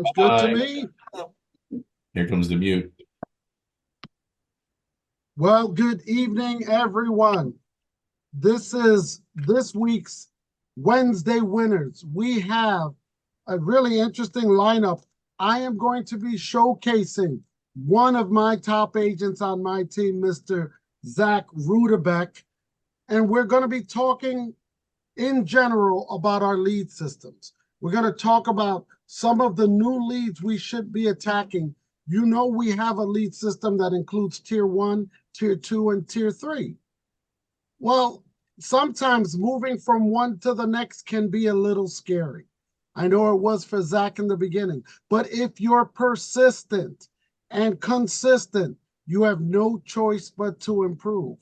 It's good to me. Here comes the mute. Well, good evening, everyone. This is this week's Wednesday winners. We have a really interesting lineup. I am going to be showcasing one of my top agents on my team, Mr. Zach Rudebeck, and we're going to be talking in general about our lead systems. We're going to talk about some of the new leads we should be attacking. You know, we have a lead system that includes tier 1, tier 2, and tier 3. Well, sometimes moving from one to the next can be a little scary. I know it was for Zach in the beginning, but if you're persistent and consistent, you have no choice but to improve.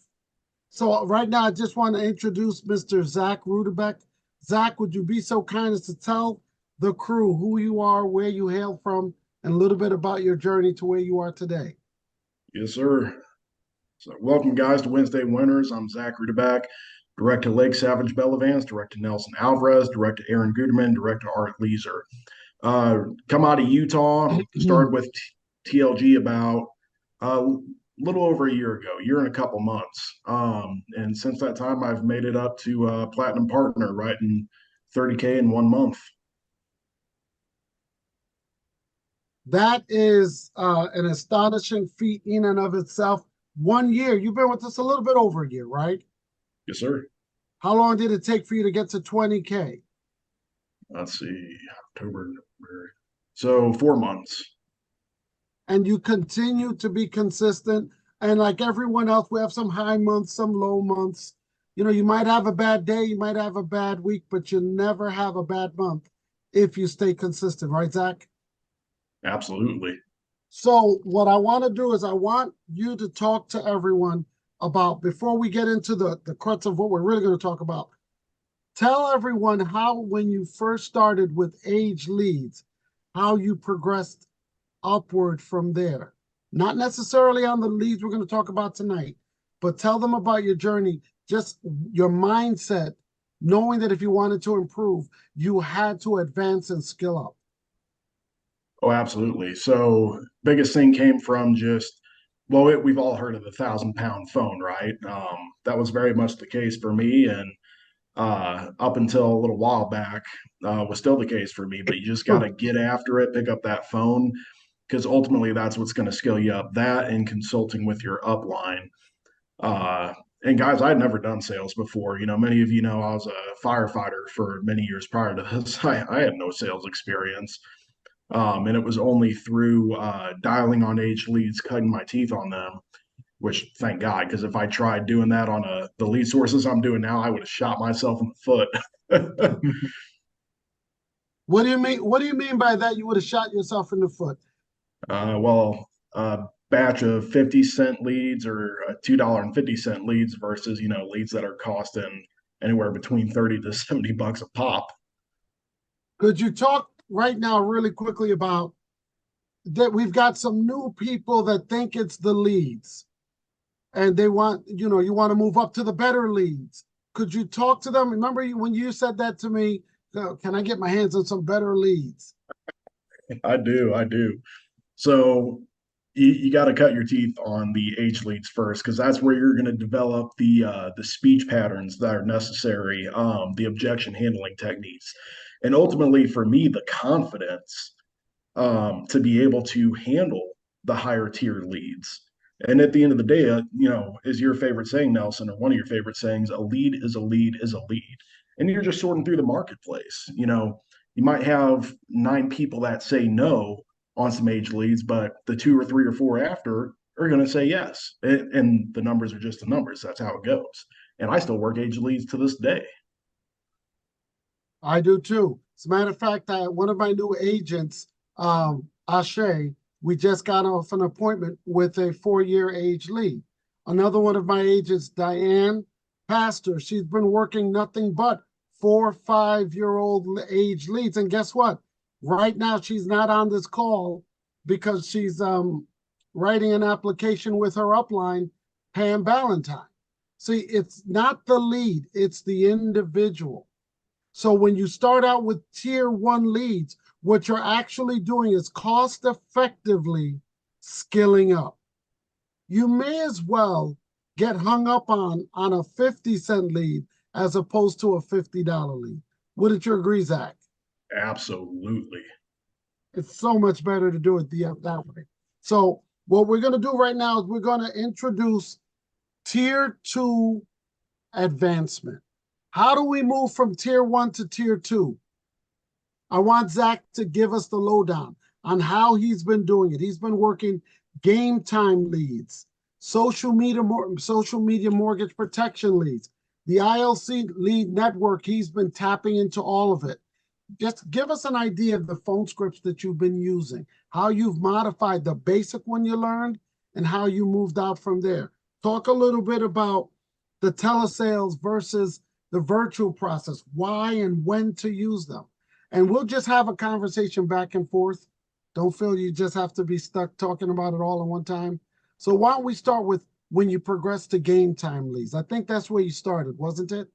So right now, I just want to introduce Mr. Zach Rudebeck. Zach, would you be so kind as to tell the crew who you are, where you hail from, and a little bit about your journey to where you are today? Yes, sir. So welcome, guys, to Wednesday Winners. I'm Zach Rudebeck, direct to Lake Savage Bellavance, direct to Nelson Alvarez, direct to Aaron Guterman, direct to Art Leeser. Come out of Utah, started with TLG about a little over a year ago, year and a couple months. And since that time, I've made it up to Platinum Partner, writing 30K in 1 month. That is an astonishing feat in and of itself. 1 year. You've been with us a little bit over a year, right? Yes, sir. How long did it take for you to get to 20K? Let's see, October, November. So 4 months. And you continue to be consistent. And like everyone else, we have some high months, some low months. You know, you might have a bad day, you might have a bad week, but you never have a bad month if you stay consistent, right, Zach? Absolutely. So what I want to do is I want you to talk to everyone about, before we get into the crux of what we're really going to talk about, tell everyone how, when you first started with age leads, how you progressed upward from there. Not necessarily on the leads we're going to talk about tonight, but tell them about your journey, just your mindset, knowing that if you wanted to improve, you had to advance and skill up. Oh, absolutely. So biggest thing came from just, well, we've all heard of the 1,000 pound phone, right? That was very much the case for me. And up until a little while back, was still the case for me. But you just got to get after it, pick up that phone, because ultimately that's what's going to scale you up. That and consulting with your upline. And guys, I'd never done sales before. You know, many of you know I was a firefighter for many years prior to this. I had no sales experience. And it was only through dialing on age leads, cutting my teeth on them, which thank God, because if I tried doing that on the lead sources I'm doing now, I would have shot myself in the foot. What do you mean? What do you mean by that? You would have shot yourself in the foot. Well, a batch of 50-cent leads or $2.50 leads versus, you know, leads that are costing anywhere between 30 to 70 bucks a pop. Could you talk right now really quickly about that? We've got some new people that think it's the leads and they want, you know, you want to move up to the better leads. Could you talk to them? Remember when you said that to me, can I get my hands on some better leads? I do. So you got to cut your teeth on the age leads first, because that's where you're going to develop the speech patterns that are necessary, the objection handling techniques, and ultimately for me, the confidence to be able to handle the higher tier leads. And at the end of the day, you know, is your favorite saying, Nelson, or one of your favorite sayings, a lead is a lead is a lead. And you're just sorting through the marketplace. You know, you might have 9 people that say no on some age leads, but the 2 or 3 or 4 after are going to say yes. And the numbers are just the numbers. That's how it goes. And I still work age leads to this day. I do too. As a matter of fact, one of my new agents, Ashe, we just got off an appointment with a 4-year age lead. Another one of my agents, Diane Pastor, she's been working nothing but 4, 5-year-old age leads. And guess what? Right now, she's not on this call because she's writing an application with her upline, Pam Ballantyne. See, it's not the lead, it's the individual. So when you start out with tier 1 leads, what you're actually doing is cost effectively skilling up. You may as well get hung up on a 50-cent lead as opposed to a $50 lead. Wouldn't you agree, Zach? Absolutely. It's so much better to do it that way. So what we're going to do right now is we're going to introduce tier 2 advancement. How do we move from tier 1 to tier 2? I want Zach to give us the lowdown on how he's been doing it. He's been working game time leads, social media mortgage protection leads, the ILC lead network. He's been tapping into all of it. Just give us an idea of the phone scripts that you've been using, how you've modified the basic one you learned, and how you moved out from there. Talk a little bit about the telesales versus the virtual process, why and when to use them. And we'll just have a conversation back and forth. Don't feel you just have to be stuck talking about it all at one time. So why don't we start with when you progress to game time leads? I think that's where you started, wasn't it?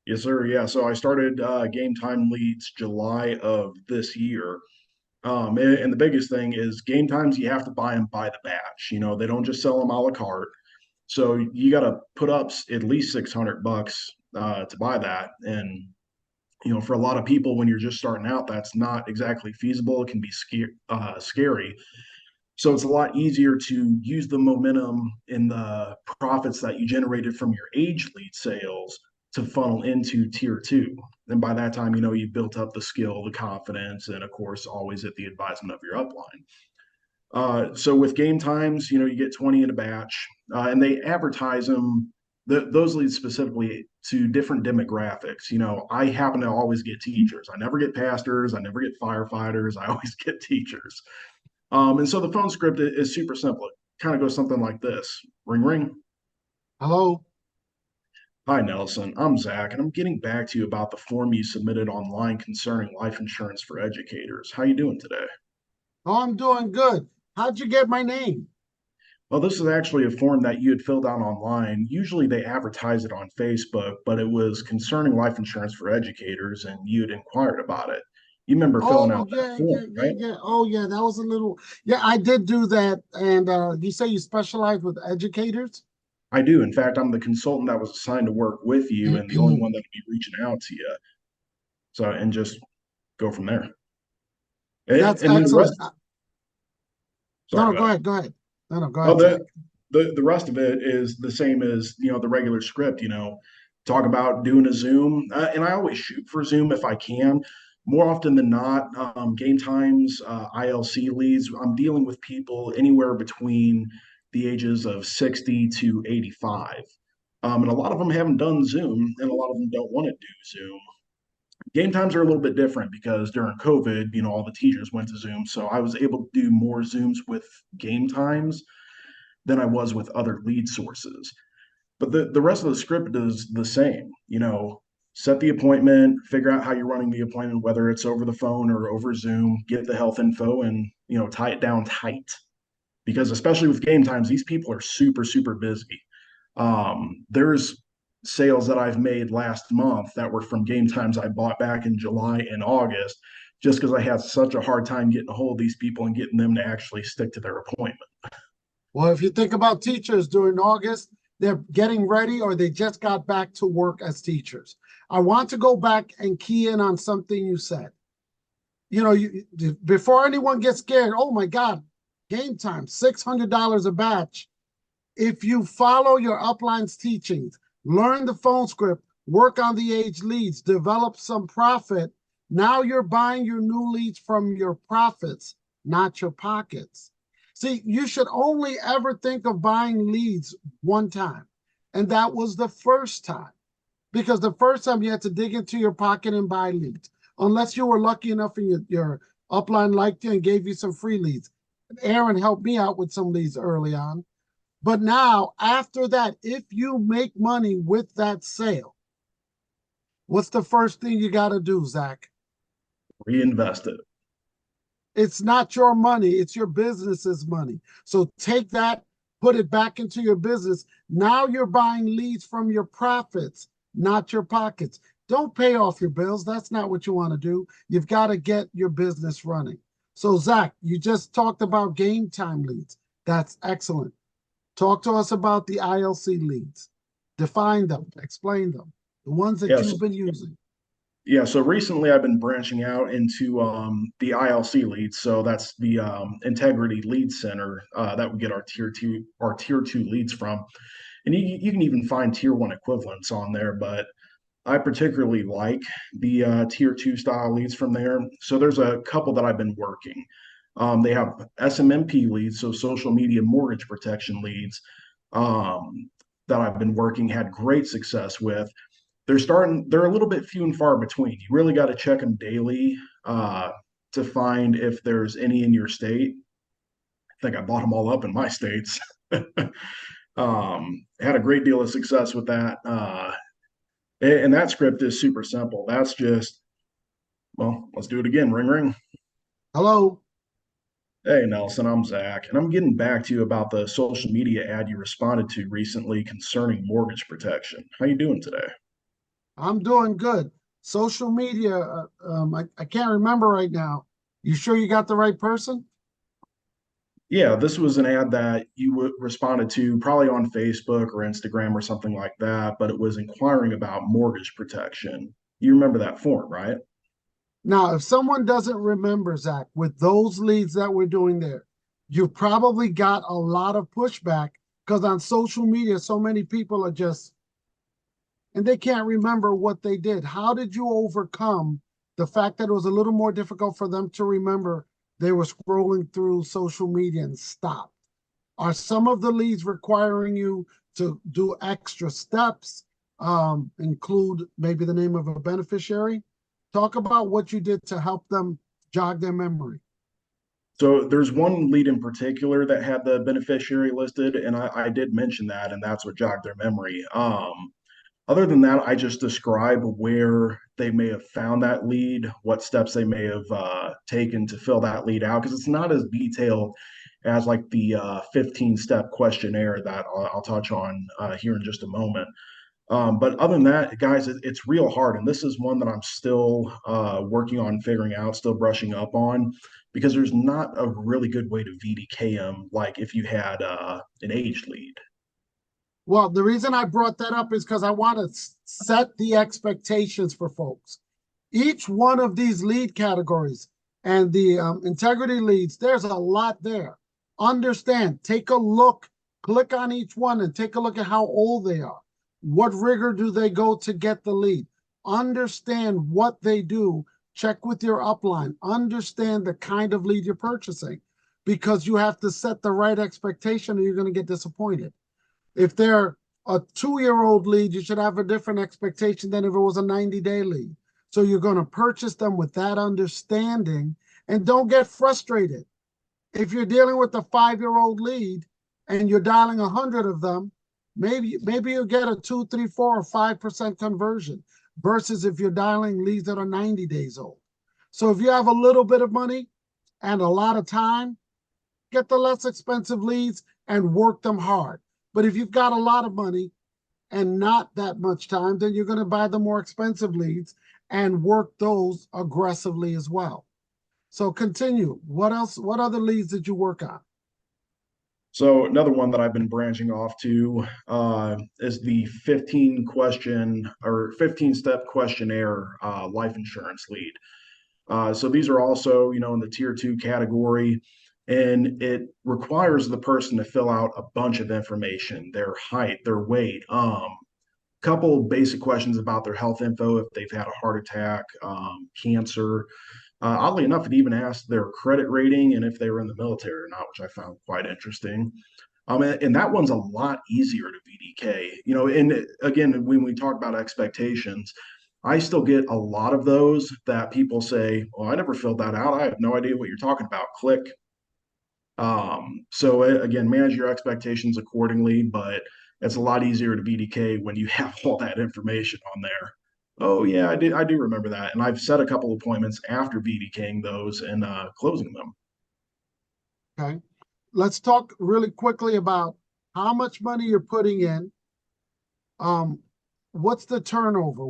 Yes, sir. Yeah. So I started game time leads July of this year. And the biggest thing is game times, you have to buy them by the batch. You know, they don't just sell them a la carte. So you got to put up at least $600 to buy that. And, you know, for a lot of people, when you're just starting out, that's not exactly feasible. It can be scary. So it's a lot easier to use the momentum in the profits that you generated from your age lead sales to funnel into tier 2. And by that time, you know, you've built up the skill, the confidence, and of course, always at the advisement of your upline. So with game times, you know, you get 20 in a batch, and they advertise them, those leads specifically to different demographics. You know, I happen to always get teachers. I never get pastors. I never get firefighters. I always get teachers. And so the phone script is super simple. It kind of goes something like this. Ring, ring. Hello? Hi, Nelson. I'm Zach, and I'm getting back to you about the form you submitted online concerning life insurance for educators. How you doing today? Oh, I'm doing good. How'd you get my name? Well, this is actually a form that you had filled out online. Usually they advertise it on Facebook, but it was concerning life insurance for educators, and you had inquired about it. You remember filling Oh, out that yeah, form, yeah, yeah, right? yeah. Oh, yeah, that was a little, yeah, I did do that. And you say you specialize with educators? I do. In fact, I'm the consultant that was assigned to work with you and the only one that'll be reaching out to you. So, and just go from there. That's And then the excellent. rest, No, sorry, no, go go ahead. ahead, go ahead. No, no, go Oh, ahead, Zach. the rest of it is the same as, you know, the regular script, you know, talk about doing a Zoom. And I always shoot for Zoom if I can. More often than not, game times, ILC leads, I'm dealing with people anywhere between the ages of 60 to 85. And a lot of them haven't done Zoom, and a lot of them don't want to do Zoom. Game times are a little bit different because during COVID, you know, all the teachers went to Zoom. So I was able to do more Zooms with game times than I was with other lead sources. But the rest of the script is the same. You know, set the appointment, figure out how you're running the appointment, whether it's over the phone or over Zoom, get the health info and, you know, tie it down tight. Because especially with game times, these people are super, super busy. There's sales that I've made last month that were from game times I bought back in July and August, just because I had such a hard time getting a hold of these people and getting them to actually stick to their appointment. Well, if you think about teachers during August, they're getting ready or they just got back to work as teachers. I want to go back and key in on something you said. You know, before anyone gets scared, oh my God, game time, $600 a batch. If you follow your upline's teachings, learn the phone script, work on the age leads, develop some profit, now you're buying your new leads from your profits, not your pockets. See, you should only ever think of buying leads one time. And that was the first time. Because the first time you had to dig into your pocket and buy leads. Unless you were lucky enough and your upline liked you and gave you some free leads. Aaron helped me out with some leads early on. But now, after that, if you make money with that sale, what's the first thing you got to do, Zach? Reinvest it. It's not your money, it's your business's money. So take that, put it back into your business. Now you're buying leads from your profits, not your pockets. Don't pay off your bills. That's not what you want to do. You've got to get your business running. So, Zach, you just talked about game time leads. That's excellent. Talk to us about the ILC leads. Define them, explain them, the ones that Yes. you've been using. Yeah, so recently I've been branching out into the ILC leads. So that's the Integrity Lead Center that we get our tier two leads from. And you can even find tier one equivalents on there, but I particularly like the tier two style leads from there. So there's a couple that I've been working. They have SMMP leads, so social media mortgage protection leads that I've been working, had great success with. They're a little bit few and far between. You really got to check them daily to find if there's any in your state. I think I bought them all up in my states. Had a great deal of success with that. And that script is super simple. That's just, well, let's do it again. Ring, ring. Hello. Hey, Nelson, I'm Zach, and I'm getting back to you about the social media ad you responded to recently concerning mortgage protection. How you doing today? I'm doing good. Social media, I can't remember right now. You sure you got the right person? Yeah, this was an ad that you responded to probably on Facebook or Instagram or something like that, but it was inquiring about mortgage protection. You remember that form, right? Now, if someone doesn't remember, Zach, with those leads that we're doing there, you've probably got a lot of pushback because on social media, so many people are just, and they can't remember what they did. How did you overcome the fact that it was a little more difficult for them to remember they were scrolling through social media and stopped? Are some of the leads requiring you to do extra steps, include maybe the name of a beneficiary? Talk about what you did to help them jog their memory. So there's one lead in particular that had the beneficiary listed, and I did mention that, and that's what jogged their memory. Other than that, I just describe where they may have found that lead, what steps they may have taken to fill that lead out, because it's not as detailed as like the 15-step questionnaire that I'll touch on here in just a moment. But other than that, guys, it's real hard. And this is one that I'm still working on figuring out, still brushing up on, because there's not a really good way to VDK them like if you had an aged lead. Well, the reason I brought that up is because I want to set the expectations for folks. Each one of these lead categories and the integrity leads, there's a lot there. Understand, take a look, click on each one and take a look at how old they are. What rigor do they go to get the lead? Understand what they do. Check with your upline. Understand the kind of lead you're purchasing because you have to set the right expectation or you're going to get disappointed. If they're a 2-year-old lead, you should have a different expectation than if it was a 90-day lead. So you're going to purchase them with that understanding and don't get frustrated. If you're dealing with a 5-year-old lead and you're dialing 100 of them, maybe you'll get a 2, 3, 4, or 5% conversion versus if you're dialing leads that are 90 days old. So if you have a little bit of money and a lot of time, get the less expensive leads and work them hard. But if you've got a lot of money and not that much time, then you're going to buy the more expensive leads and work those aggressively as well. So continue. What else? What other leads did you work on? So another one that I've been branching off to is the 15-step questionnaire life insurance lead. So these are also, in the tier two category, and it requires the person to fill out a bunch of information: their height, their weight, couple basic questions about their health info, if they've had a heart attack, cancer. Oddly enough, it even asked their credit rating and if they were in the military or not, which I found quite interesting. And that one's a lot easier to VDK. And again, when we talk about expectations, I still get a lot of those that people say, "Well, I never filled that out. I have no idea what you're talking about." Click. So again, manage your expectations accordingly, but it's a lot easier to VDK when you have all that information on there. Oh yeah, I do remember that. And I've set a couple appointments after VDKing those and closing them. Okay. Let's talk really quickly about how much money you're putting in. Um, what's the turnover?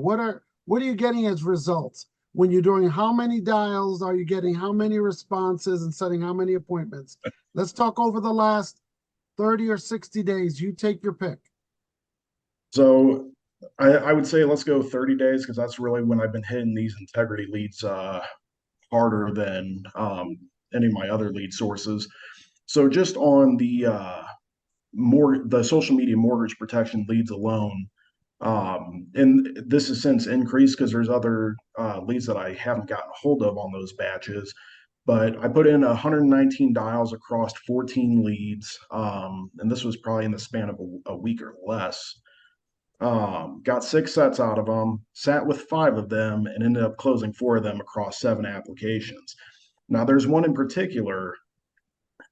What are you getting as results? When you're doing how many dials, are you getting how many responses and setting how many appointments? Let's talk over the last 30 or 60 days. You take your pick. So I would say let's go 30 days because that's really when I've been hitting these integrity leads harder than any of my other lead sources. So just on the social media mortgage protection leads alone, and this has since increased because there's other leads that I haven't gotten a hold of on those batches. But I put in 119 dials across 14 leads, and this was probably in the span of a week or less. Got 6 sets out of them, sat with 5 of them, and ended up closing 4 of them across 7 applications. Now, there's one in particular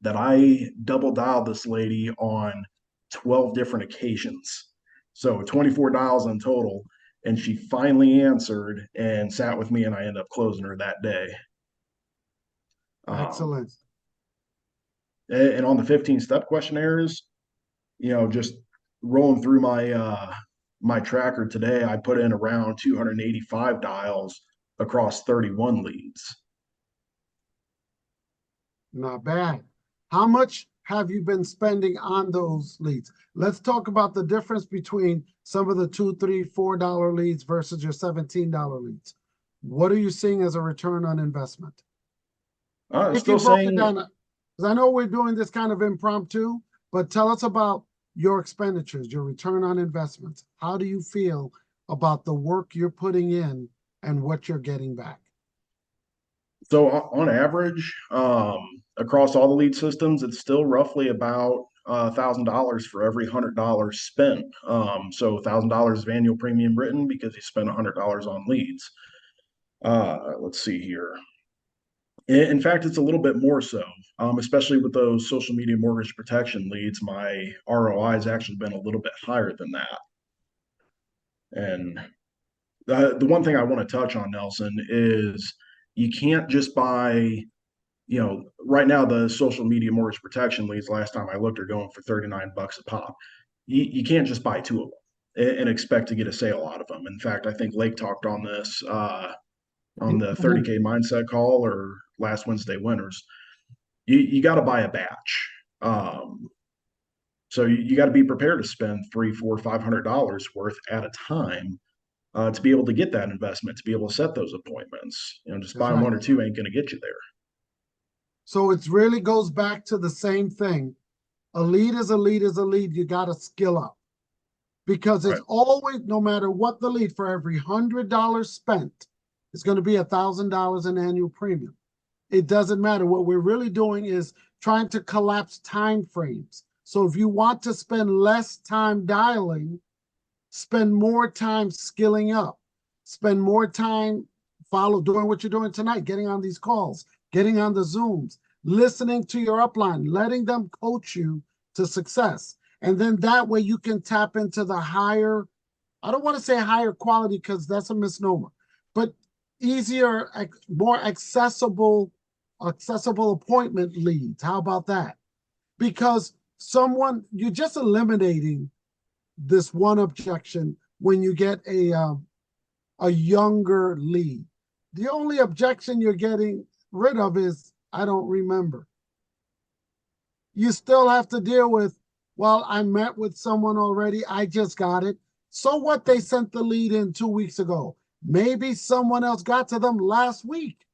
that I double dialed this lady on 12 different occasions. So 24 dials in total. And she finally answered and sat with me, and I ended up closing her that day. Excellent. And on the 15-step questionnaires, just rolling through my tracker today, I put in around 285 dials across 31 leads. Not bad. How much have you been spending on those leads? Let's talk about the difference between some of the $2, $3, $4 leads versus your $17 leads. What are you seeing as a return on investment? If Still you broke it saying, down, because I know we're doing this kind of impromptu, but tell us about your expenditures, your return on investments. How do you feel about the work you're putting in and what you're getting back? so on average, across all the lead systems, it's still roughly about $1,000 for every $100 spent. So $1,000 of annual premium written because you spent $100 on leads. Let's see here. In fact, it's a little bit more so, especially with those social media mortgage protection leads. My ROI has actually been a little bit higher than that. And the one thing I want to touch on, Nelson, is you can't just buy, right now the social media mortgage protection leads, last time I looked, are going for 39 bucks a pop. You can't just buy 2 of them and expect to get a sale out of them. In fact, I think Lake talked on this on the 30K mindset call or last Wednesday winners. You got to buy a batch. So you got to be prepared to spend $300, $400, $500 worth at a time to be able to get that investment, to be able to set those appointments. Just That's buying right. 1 or 2 ain't going to get you there. So it really goes back to the same thing. A lead is a lead is a lead. You got to skill up because it's Right. always, no matter what the lead, for every $100 spent, it's going to be $1,000 in annual premium. It doesn't matter. What we're really doing is trying to collapse time frames. So if you want to spend less time dialing, spend more time skilling up, spend more time doing what you're doing tonight, getting on these calls, getting on the Zooms, listening to your upline, letting them coach you to success. And then that way you can tap into the higher, I don't want to say higher quality because that's a misnomer, but easier, more accessible appointment leads. How about that? Because you're just eliminating this one objection when you get a younger lead. The only objection you're getting rid of is, I don't remember. You still have to deal with, well, I met with someone already. I just got it. So what? They sent the lead in 2 weeks ago. Maybe someone else got to them last week.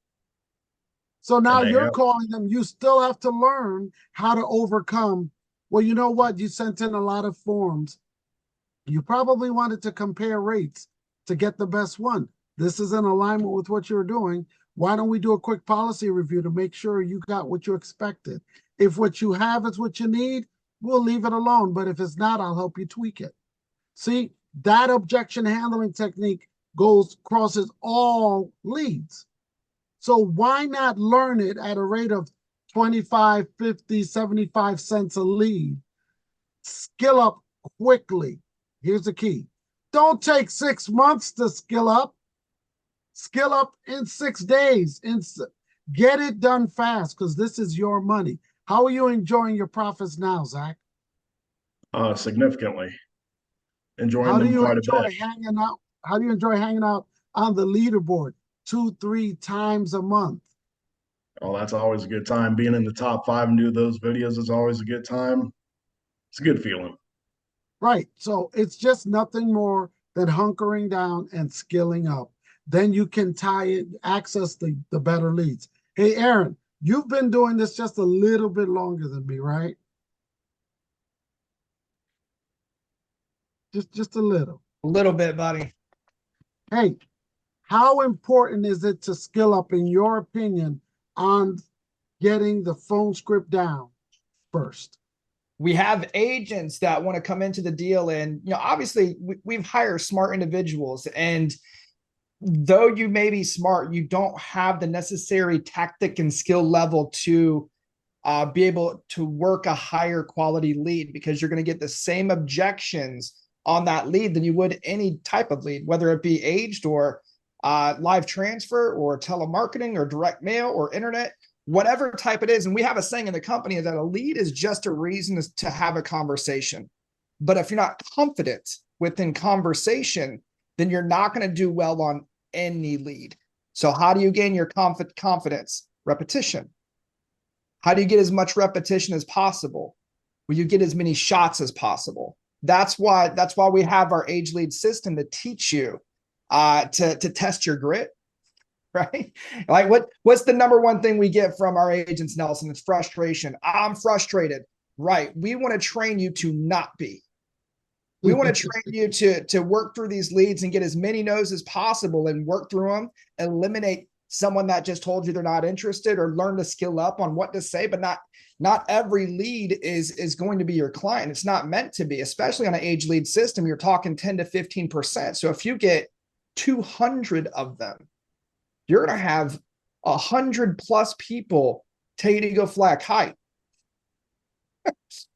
So now you're calling them. You still have to learn how to overcome. Well, you know what? You sent in a lot of forms. You probably wanted to compare rates to get the best one. This is in alignment with what you're doing. Why don't we do a quick policy review to make sure you got what you expected? If what you have is what you need, we'll leave it alone. But if it's not, I'll help you tweak it. See, that objection handling technique crosses all leads. So why not learn it at a rate of 25, 50, 75 cents a lead? Skill up quickly. Here's the key. Don't take 6 months to skill up. Skill up in 6 days. Get it done fast because this is your money. How are you enjoying your profits now, Zach? Significantly. Enjoying How do them you quite a enjoy bit. hanging out? How do you enjoy hanging out on the leaderboard 2-3 times a month. Oh, that's always a good time. Being in the top 5 and do those videos is always a good time. It's a good feeling. Right. So it's just nothing more than hunkering down and skilling up. Then you can access the better leads. Hey, Aaron, you've been doing this just a little bit longer than me, right? Just a little. A little bit, buddy. Hey, how important is it to skill up, in your opinion, on getting the phone script down first? We have agents that want to come into the deal, and obviously we've hired smart individuals, and though you may be smart, you don't have the necessary tactic and skill level to be able to work a higher quality lead, because you're going to get the same objections on that lead than you would any type of lead, whether it be aged or live transfer or telemarketing or direct mail or internet, whatever type it is. And we have a saying in the company that a lead is just a reason to have a conversation. But if you're not confident within conversation, then you're not going to do well on any lead. So how do you gain your confidence? Repetition. How do you get as much repetition as possible? Well, you get as many shots as possible. That's why we have our age lead system to teach you to test your grit, right? Like what's the number one thing we get from our agents, Nelson? It's frustration. I'm frustrated. Right. We want to train you to not be. We want to train you to work through these leads and get as many no's as possible and work through them, eliminate someone that just told you they're not interested, or learn to skill up on what to say. But not every lead is going to be your client. It's not meant to be, especially on an age lead system. You're talking 10 to 15%. So if you get 200 of them, you're going to have 100+ people tell you to go fly a kite.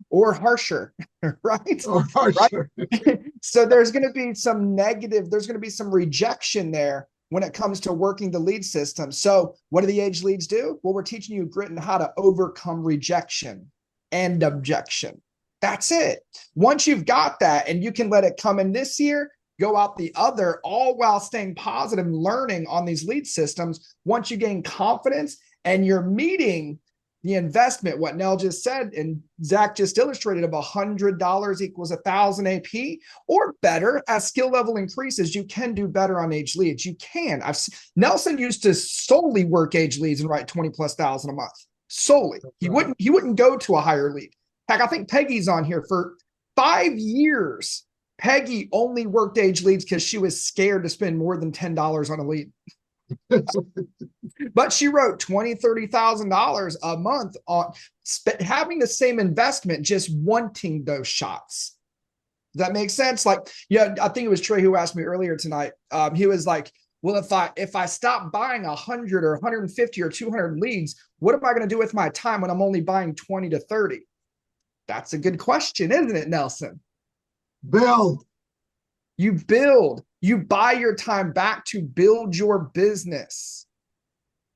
Or harsher, right? Or harsher. Right? So there's going to be some negative, there's going to be some rejection there when it comes to working the lead system. So what do the age leads do? Well, we're teaching you grit and how to overcome rejection and objection. That's it. Once you've got that and you can let it come in this year, go out the other, all while staying positive and learning on these lead systems. Once you gain confidence and you're meeting the investment, what Nell just said, and Zach just illustrated, of $100 equals 1,000 AP or better. As skill level increases, you can do better on age leads. You can. Nelson used to solely work age leads and write 20,000+ a month. Solely. He wouldn't go to a higher lead. Heck, I think Peggy's on here for 5 years. Peggy only worked age leads because she was scared to spend more than $10 on a lead. But she wrote $20,000, $30,000 a month on having the same investment, just wanting those shots. Does that make sense? Like, yeah, I think it was Trey who asked me earlier tonight. He was like, well, if I stop buying 100 or 150 or 200 leads, what am I going to do with my time when I'm only buying 20 to 30? That's a good question, isn't it, Nelson? Build. You build. You buy your time back to build your business.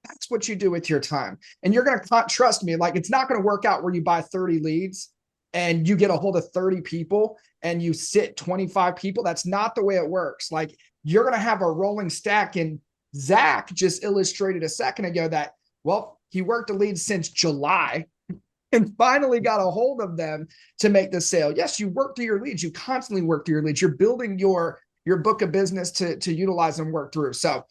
That's what you do with your time. And you're going to trust me. Like, it's not going to work out where you buy 30 leads and you get a hold of 30 people and you sit 25 people. That's not the way it works. Like, you're going to have a rolling stack. And Zach just illustrated a second ago that, well, he worked a lead since July and finally got a hold of them to make the sale. Yes, you work through your leads. You constantly work through your leads. You're building your book of business to utilize and work through. So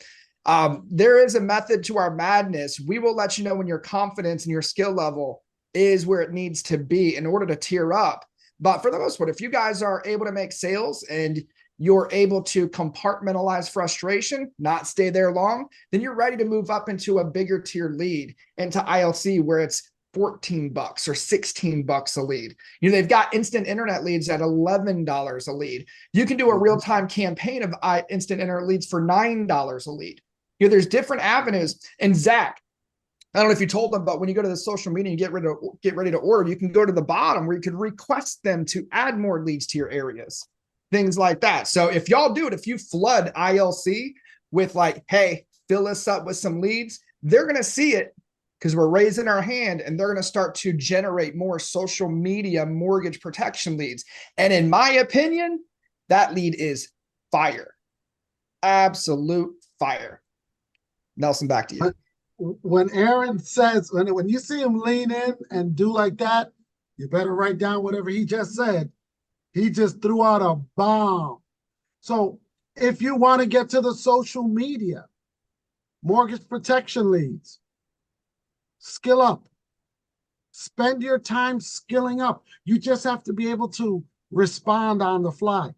there is a method to our madness. We will let you know when your confidence and your skill level is where it needs to be in order to tier up. But for the most part, if you guys are able to make sales and you're able to compartmentalize frustration, not stay there long, then you're ready to move up into a bigger tier lead, into ILC, where it's $14 or $16 a lead. They've got instant internet leads at $11 a lead. You can do a real-time campaign of instant internet leads for $9 a lead. There's different avenues. And Zach, I don't know if you told them, but when you go to the social media and get ready to order, you can go to the bottom where you can request them to add more leads to your areas, things like that. So if y'all do it, if you flood ILC with like, hey, fill us up with some leads, they're going to see it, because we're raising our hand, and they're going to start to generate more social media mortgage protection leads. And in my opinion, that lead is fire. Absolute fire. Nelson, back to you. When Aaron says, when you see him lean in and do like that, you better write down whatever he just said. He just threw out a bomb. So if you want to get to the social media, mortgage protection leads, skill up. Spend your time skilling up. You just have to be able to respond on the fly.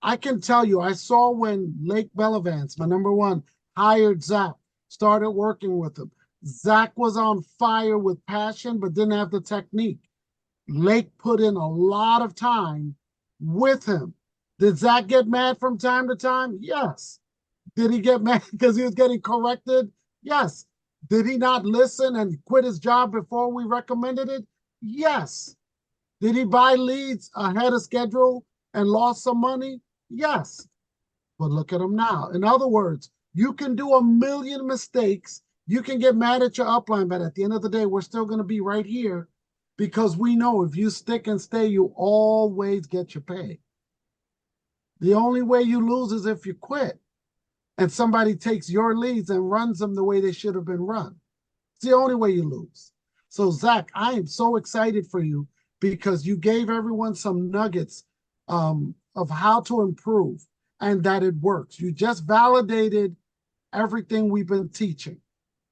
I can tell you, I saw when Lake Bellavance, my number one, hired Zach, started working with him. Zach was on fire with passion, but didn't have the technique. Lake put in a lot of time with him. Did Zach get mad from time to time? Yes. Did he get mad because he was getting corrected? Yes. Did he not listen and quit his job before we recommended it? Yes. Did he buy leads ahead of schedule and lost some money? Yes. But look at him now. In other words, you can do a million mistakes. You can get mad at your upline, but at the end of the day, we're still going to be right here because we know if you stick and stay, you always get your pay. The only way you lose is if you quit and somebody takes your leads and runs them the way they should have been run. It's the only way you lose. So, Zach, I am so excited for you because you gave everyone some nuggets of how to improve and that it works. You just validated everything we've been teaching.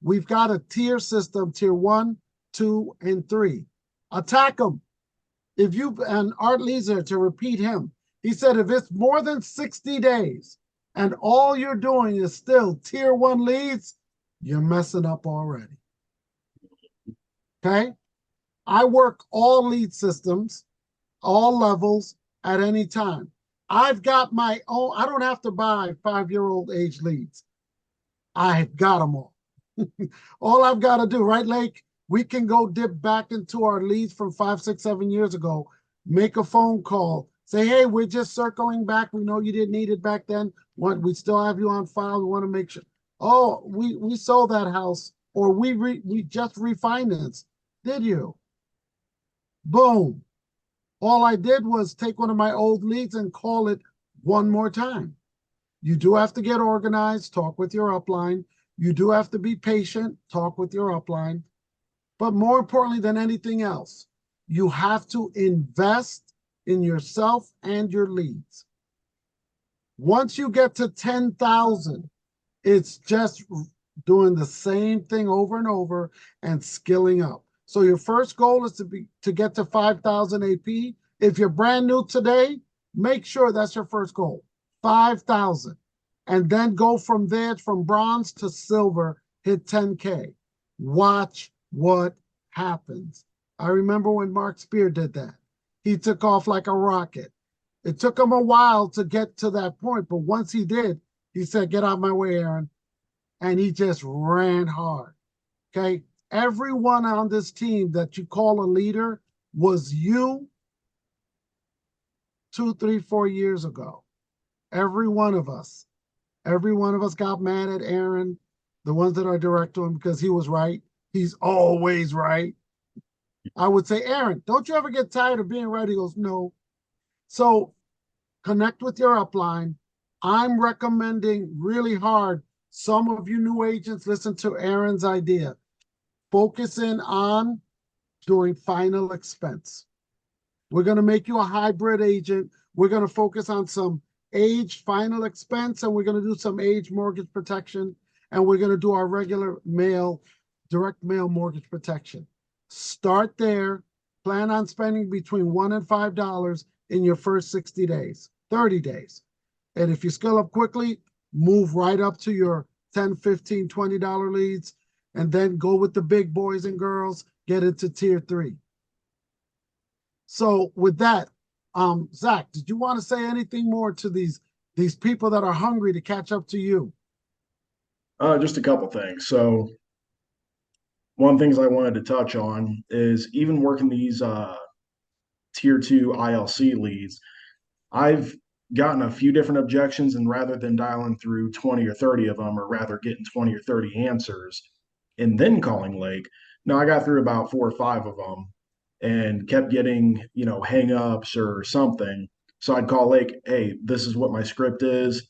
We've got a tier system, tier 1, 2, and 3. Attack them. If you, and Art Leeser, to repeat him, he said if it's more than 60 days and all you're doing is still tier 1 leads, you're messing up already. Okay? I work all lead systems, all levels at any time. I've got my own, I don't have to buy 5-year-old age leads. I've got them all. All I've got to do, right, Lake? We can go dip back into our leads from 5, 6, 7 years ago, make a phone call, say, hey, we're just circling back. We know you didn't need it back then. We still have you on file. We want to make sure. Oh, we sold that house, or we just refinanced. Did you? Boom. All I did was take one of my old leads and call it one more time. You do have to get organized, talk with your upline. You do have to be patient, talk with your upline. But more importantly than anything else, you have to invest in yourself and your leads. Once you get to 10,000, it's just doing the same thing over and over and skilling up. So your first goal is to get to 5,000 AP. If you're brand new today, make sure that's your first goal, 5,000. And then go from there, from bronze to silver, hit 10K. Watch what happens. I remember when Mark Spear did that. He took off like a rocket. It took him a while to get to that point, but once he did, he said, get out of my way, Aaron. And he just ran hard, okay? Everyone on this team that you call a leader was you 2, 3, 4 years ago. Every one of us. Every one of us got mad at Aaron, the ones that are direct to him, because he was right. He's always right. I would say, Aaron, don't you ever get tired of being right? He goes, no. So connect with your upline. I'm recommending really hard. Some of you new agents, listen to Aaron's idea. Focusing on doing final expense. We're going to make you a hybrid agent. We're going to focus on some age final expense, and we're going to do some age mortgage protection, and we're going to do our regular mail, direct mail mortgage protection. Start there. Plan on spending between $1 and $5 in your first 60 days, 30 days. And if you scale up quickly, move right up to your $10, $15, $20 leads, and then go with the big boys and girls, get into tier 3. So with that, Zach, did you want to say anything more to these people that are hungry to catch up to you? Just a couple things. So one of the things I wanted to touch on is even working these tier 2 ILC leads, I've gotten a few different objections, and rather than dialing through 20 or 30 of them, or rather getting 20 or 30 answers and then calling Lake, no, I got through about 4 or 5 of them and kept getting, hang-ups or something. So I'd call Lake, hey, this is what my script is.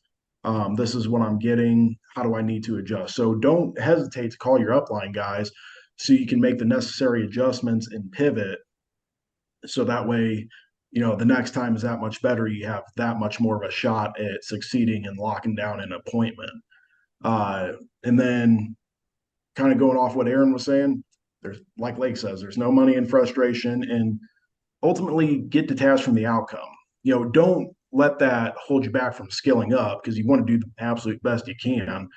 This is what I'm getting. how do I need to adjust? So don't hesitate to call your upline guys so you can make the necessary adjustments and pivot. So that way, the next time is that much better. You have that much more of a shot at succeeding and locking down an appointment. And then kind of going off what Aaron was saying, there's, like Lake says, there's no money in frustration, and ultimately get detached from the outcome. Don't let that hold you back from skilling up, because you want to do the absolute best you can.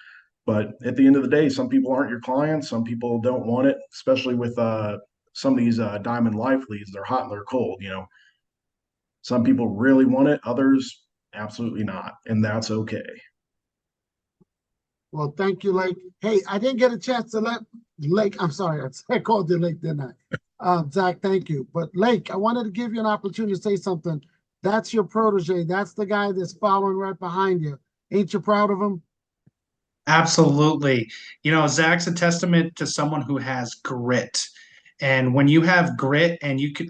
But at the end of the day, some people aren't your clients. Some people don't want it, especially with some of these Diamond Life leads. They're hot and they're cold. Some people really want it, others absolutely not, and that's okay. Well, thank you, Lake. Hey, I didn't get a chance to let Lake, I'm sorry, I called you Lake, didn't I? Zach, thank you. But Lake, I wanted to give you an opportunity to say something. That's your protege. That's the guy that's following right behind you. Ain't you proud of him? Absolutely. Zach's a testament to someone who has grit. And when you have grit and you can,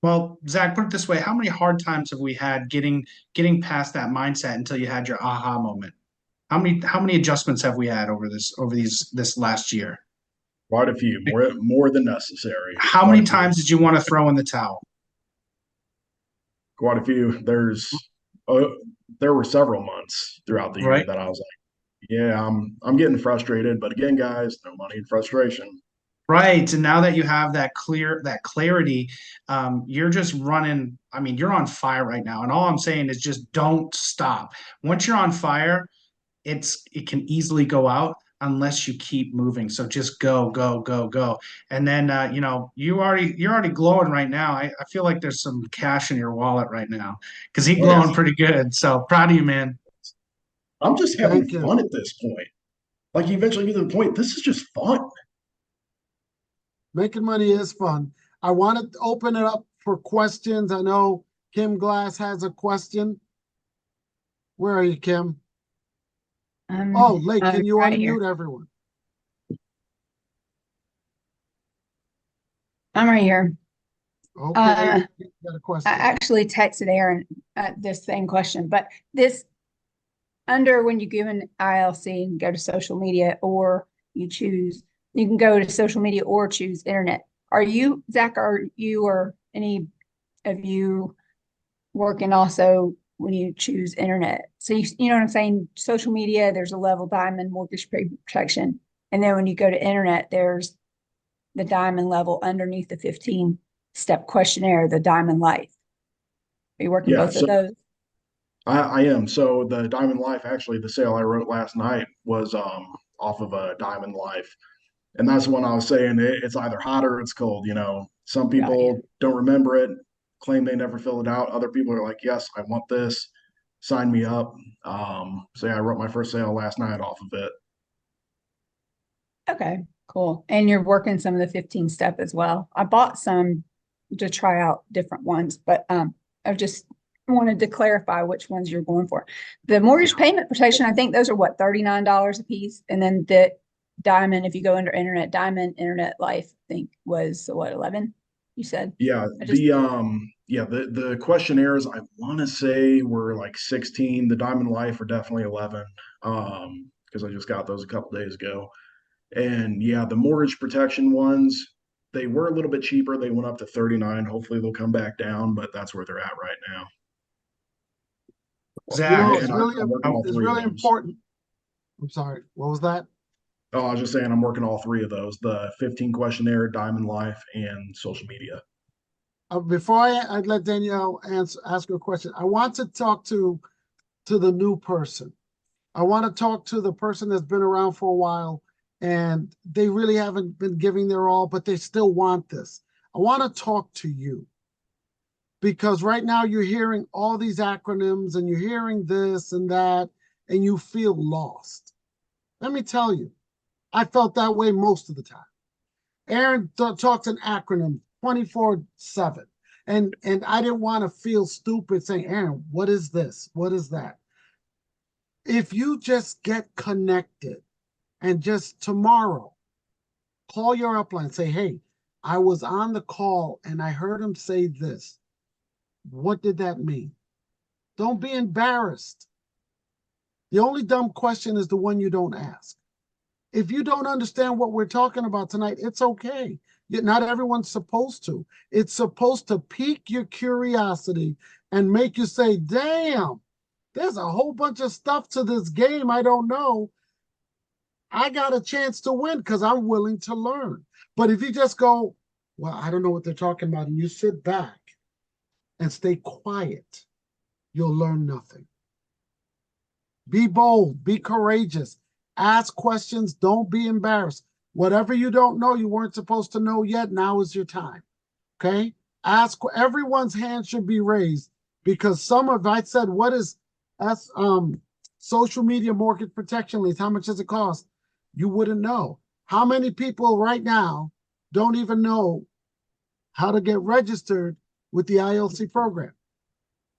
well, Zach, put it this way, how many hard times have we had getting past that mindset until you had your aha moment? How many adjustments have we had over this last year? Quite a few, more than necessary. How many times did you want to throw in the towel? Quite a few. There were several months throughout the year Right. that I was like, yeah, I'm getting frustrated. But again, guys, no money in frustration. Right. And now that you have that clarity, you're just running. I mean, you're on fire right now. And all I'm saying is just don't stop. Once you're on fire, it can easily go out unless you keep moving. So just go, go, go, go. And then you're already glowing right now. I feel like there's some cash in your wallet right now because he's glowing pretty good. So proud of you, man. I'm just having Thank you. fun at this point. Like, you eventually get to the point, this is just fun. Making money is fun. I want to open it up for questions. I know Kim Glass has a question. Where are you, Kim? Oh, Lake, can you right unmute here. everyone? I'm right here. Okay, you got a I question. actually texted Aaron this same question, but this under when you give an ILC and go to social media, or you can go to social media or choose internet. Are you, Zach, or any of you working also when you choose internet? So you know what I'm saying? Social media, there's a level diamond mortgage protection. And then when you go to internet, there's the diamond level underneath the 15-step questionnaire, the Diamond Life. Are you working both of those? I am. So the Diamond Life, actually, the sale I wrote last night was off of a Diamond Life. And that's the one I was saying, it's either hot or it's cold. Some people don't remember it, claim they never filled it out. Other people are like, yes, I want this, sign me up. So yeah, I wrote my first sale last night off of it. Okay, cool. And you're working some of the 15-step as well. I bought some to try out different ones, but I just wanted to clarify which ones you're going for. The mortgage payment protection, I think those are what, $39 a piece. And then the Diamond, if you go under internet, Diamond Internet Life, I think was what, 11? You said? Yeah, the questionnaires, I want to say, were like 16. The Diamond Life are definitely 11. Because I just got those a couple days ago. And yeah, the mortgage protection ones, they were a little bit cheaper. They went up to 39. Hopefully they'll come back down, but that's where they're at right now. Zach, it's really important. I'm sorry, what was that? Oh, I was just saying I'm working all three of those, the 15 questionnaire, Diamond Life, and social media. Before I let Danielle ask her a question, I want to talk to the new person. I want to talk to the person that's been around for a while and they really haven't been giving their all, but they still want this. I want to talk to you because right now you're hearing all these acronyms and you're hearing this and that, and you feel lost. Let me tell you, I felt that way most of the time. Aaron talks in acronyms 24/7. And I didn't want to feel stupid saying, Aaron, what is this? What is that? If you just get connected and just tomorrow call your upline and say, hey, I was on the call and I heard him say this. What did that mean? Don't be embarrassed. The only dumb question is the one you don't ask. If you don't understand what we're talking about tonight, it's okay. Not everyone's supposed to. It's supposed to pique your curiosity and make you say, damn, there's a whole bunch of stuff to this game I don't know. I got a chance to win because I'm willing to learn. But if you just go, well, I don't know what they're talking about, and you sit back and stay quiet, you'll learn nothing. Be bold, be courageous, ask questions, don't be embarrassed. Whatever you don't know, you weren't supposed to know yet, now is your time. Okay? Ask, everyone's hand should be raised because some of, I said, what is social media mortgage protection leads? How much does it cost? You wouldn't know. How many people right now don't even know how to get registered with the ILC program?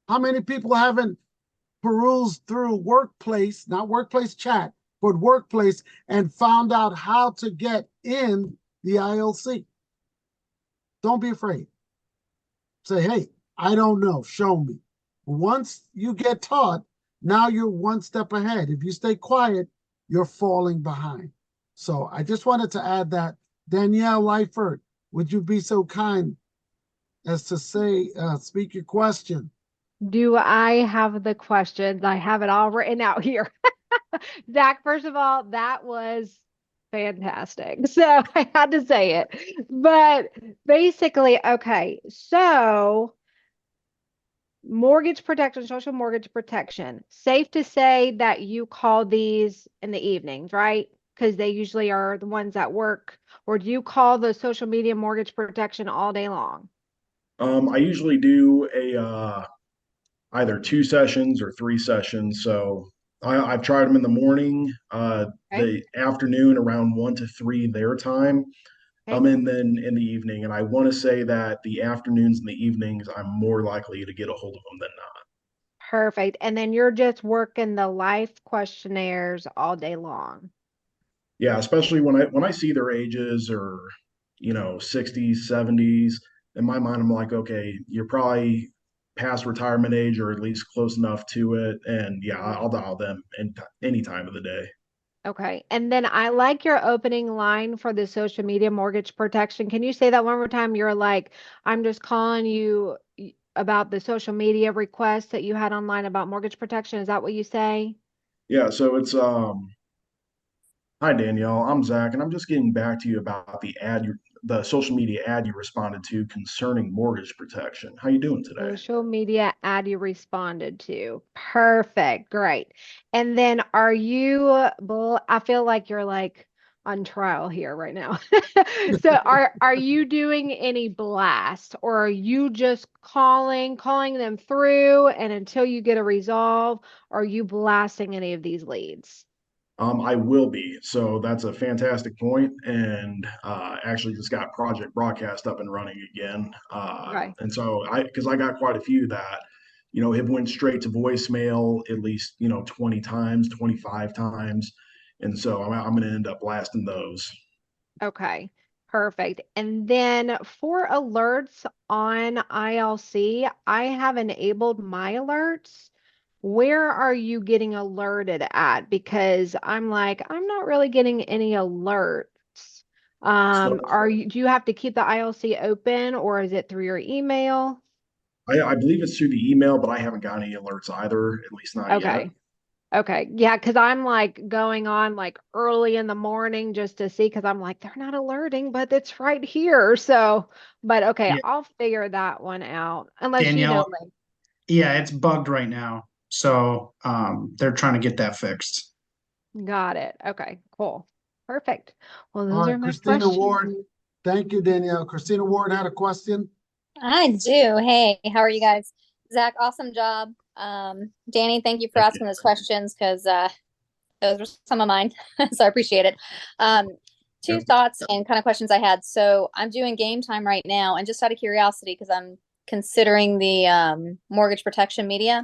How many people haven't perused through workplace, not workplace chat, but workplace, and found out how to get in the ILC? Don't be afraid. Say, hey, I don't know, show me. Once you get taught, now you're one step ahead. If you stay quiet, you're falling behind. So I just wanted to add that. Danielle Leifert, would you be so kind as to say, speak your question? Do I have the questions? I have it all written out here. Zach, first of all, that was fantastic. So I had to say it. But basically, okay, so mortgage protection, social mortgage protection. Safe to say that you call these in the evenings, right? Because they usually are the ones that work. Or do you call the social media mortgage protection all day long? I usually do either 2 sessions or 3 sessions. So I've tried them in the morning, Okay. the afternoon around 1 to 3 their time, Okay. and then in the evening. And I want to say that the afternoons and the evenings, I'm more likely to get a hold of them than not. Perfect. And then you're just working the life questionnaires all day long. Yeah, especially when I see their ages or 60s, 70s, in my mind, I'm like, okay, you're probably past retirement age or at least close enough to it. And yeah, I'll dial them in any time of the day. Okay. And then I like your opening line for the social media mortgage protection. Can you say that one more time? You're like, I'm just calling you about the social media request that you had online about mortgage protection. Is that what you say? Yeah, so it's hi Danielle, I'm Zach, and I'm just getting back to you about the social media ad you responded to concerning mortgage protection. How you doing today? Social media ad you responded to. Perfect. Great. And then are you, I feel like you're like on trial here right now. So are you doing any blast or are you just calling them through and until you get a resolve, are you blasting any of these leads? I will be. So that's a fantastic point, and actually just got Project Broadcast up and running again. Okay. And so because I got quite a few that, have went straight to voicemail at least 20 times, 25 times, and so I'm going to end up blasting those. Okay, perfect. And then for alerts on ILC, I have enabled my alerts. Where are you getting alerted at? Because I'm like, I'm not really getting any alerts. So Do you have to keep the ILC open or is it through your email? I believe it's through the email, but I haven't got any alerts either, at least not yet. Okay. Okay. Yeah, because I'm like going on like early in the morning just to see because I'm like, they're not alerting, but it's right here. So, but okay, Yeah, I'll figure that one out. Unless you know, Danielle, yeah, it's bugged right now. So they're trying to get that fixed. got it. Okay, cool. Perfect. Well, All those are right, my Christina questions. Ward. Thank you, Danielle. Christina Ward had a question. I do. Hey, how are you guys? Zach, awesome job. Danny, thank you for Thank you. asking those questions because those were some of mine. So I appreciate it. Two Yep. thoughts and kind of questions I had. So I'm doing game time right now, and just out of curiosity, because I'm considering the mortgage protection media.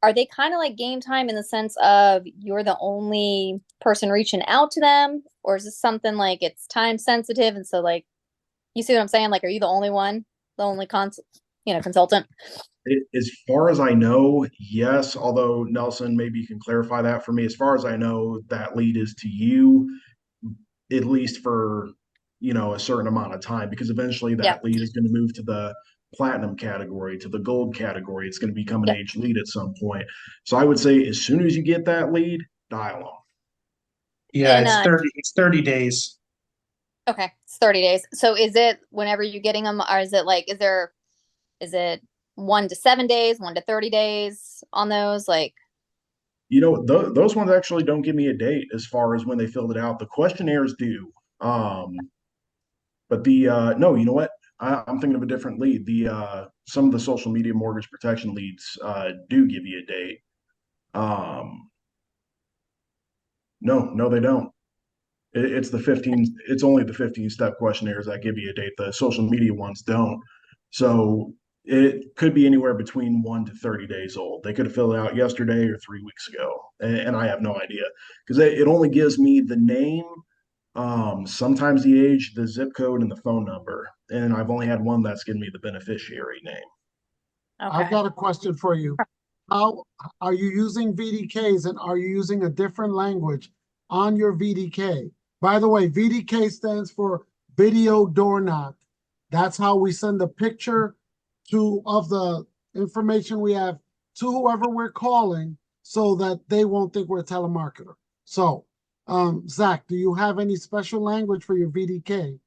Are they kind of like game time in the sense of you're the only person reaching out to them, or is this something like it's time sensitive and so like you see what I'm saying? Like, are you the only one, the only consultant? As far as I know, yes, although Nelson, maybe you can clarify that for me. As far as I know, that lead is to you, at least for, a certain amount of time, because eventually that Yep. lead is going to move to the platinum category, to the gold category. It's going to become an Yep. age lead at some point. So I would say as soon as you get that lead, dial them. Yeah, And, it's 30 days. Okay, it's 30 days. So is it whenever you're getting them, or is it is it 1 to 7 days, 1 to 30 days on those? Like, Those ones actually don't give me a date as far as when they filled it out. The questionnaires do. But no, you know what? I'm thinking of a different lead. Some of the social media mortgage protection leads do give you a date. No, they don't. It's the 15, it's only the 15-step questionnaires that give you a date. The social media ones don't. So it could be anywhere between 1 to 30 days old. They could have filled it out yesterday or 3 weeks ago, and I have no idea because it only gives me the name, sometimes the age, the zip code, and the phone number. And I've only had one that's given me the beneficiary name. okay. I've got a question for you. How are you using VDKs, and are you using a different language on your VDK? By the way, VDK stands for video door knock. That's how we send a picture of the information we have to whoever we're calling so that they won't think we're a telemarketer. So, Zach, do you have any special language for your VDK?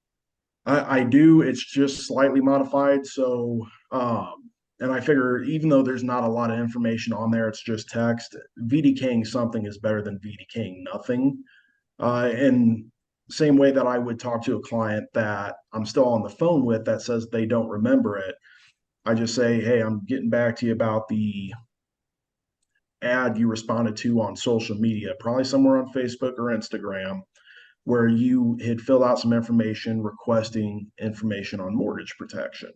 I do. It's just slightly modified. So, and I figure even though there's not a lot of information on there, it's just text. VDKing something is better than VDKing nothing. And same way that I would talk to a client that I'm still on the phone with that says they don't remember it, I just say, hey, I'm getting back to you about the ad you responded to on social media, probably somewhere on Facebook or Instagram, where you had filled out some information requesting information on mortgage protection.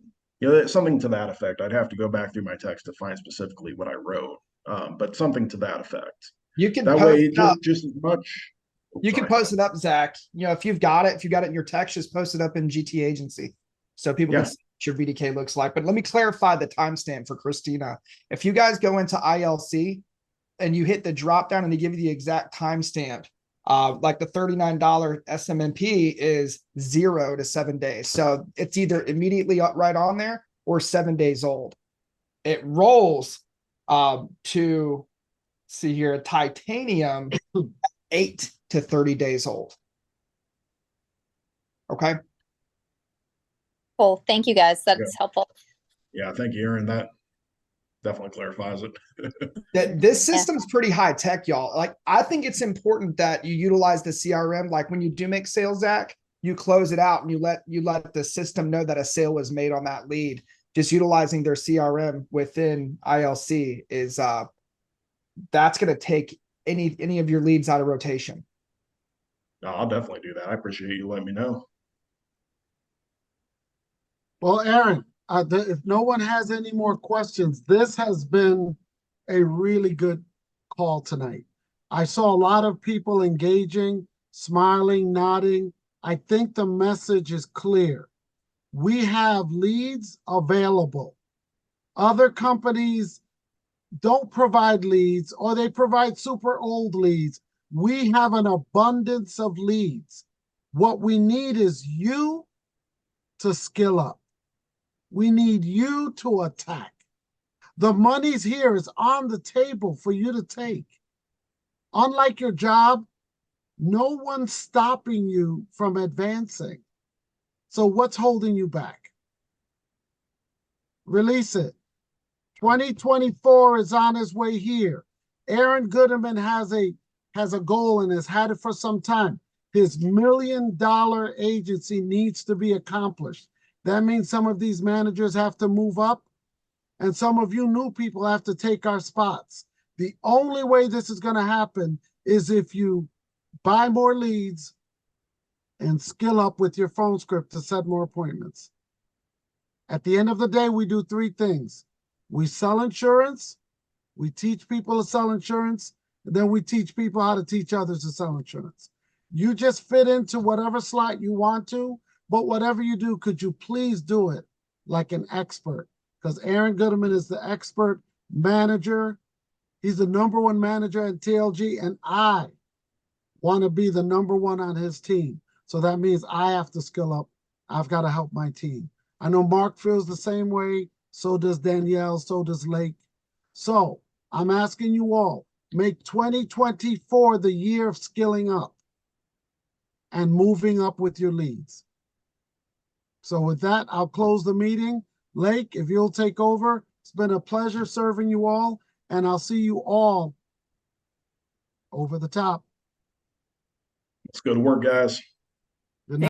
Something to that effect. I'd have to go back through my text to find specifically what I wrote, but something to that effect. You can That post way, it up. just as much. You can post it up, Zach. If you've got it, in your text, just post it up in GT Agency so people can see what your VDK looks like. But let me clarify the timestamp for Christina. If you guys go into ILC and you hit the drop down and they give you the exact timestamp, like the $39 SMMP is 0 to 7 days. So it's either immediately right on there or 7 days old. It rolls to see here, titanium 8 to 30 days old. Okay. Cool. Thank you guys. That's helpful. Yeah, thank you, Aaron. That definitely clarifies it. This system's pretty high tech, y'all. Like, I think it's important that you utilize the CRM. Like when you do make sales, Zach, you close it out and you let the system know that a sale was made on that lead. Just utilizing their CRM within ILC is that's going to take any of your leads out of rotation. No, I'll definitely do that. I appreciate you letting me know. Well, Aaron, if no one has any more questions, this has been a really good call tonight. I saw a lot of people engaging, smiling, nodding. I think the message is clear. We have leads available. Other companies don't provide leads, or they provide super old leads. We have an abundance of leads. What we need is you to skill up. We need you to attack. The money's here, is on the table for you to take. Unlike your job, no one's stopping you from advancing. So what's holding you back? Release it. 2024 is on its way here. Aaron Goodman has a goal and has had it for some time. His $1 million agency needs to be accomplished. That means some of these managers have to move up, and some of you new people have to take our spots. The only way this is going to happen is if you buy more leads and skill up with your phone script to set more appointments. At the end of the day, we do 3 things. We sell insurance, we teach people to sell insurance, and then we teach people how to teach others to sell insurance. You just fit into whatever slot you want to, but whatever you do, could you please do it like an expert? because Aaron Goodman is the expert manager. He's the #1 manager at TLG, and I want to be the #1 on his team. So that means I have to skill up. I've got to help my team. I know Mark feels the same way. So does Danielle. So does Lake. So I'm asking you all, make 2024 the year of skilling up and moving up with your leads. So with that, I'll close the meeting. Lake, if you'll take over, it's been a pleasure serving you all, and I'll see you all over the top. Let's go to work, guys. Good night.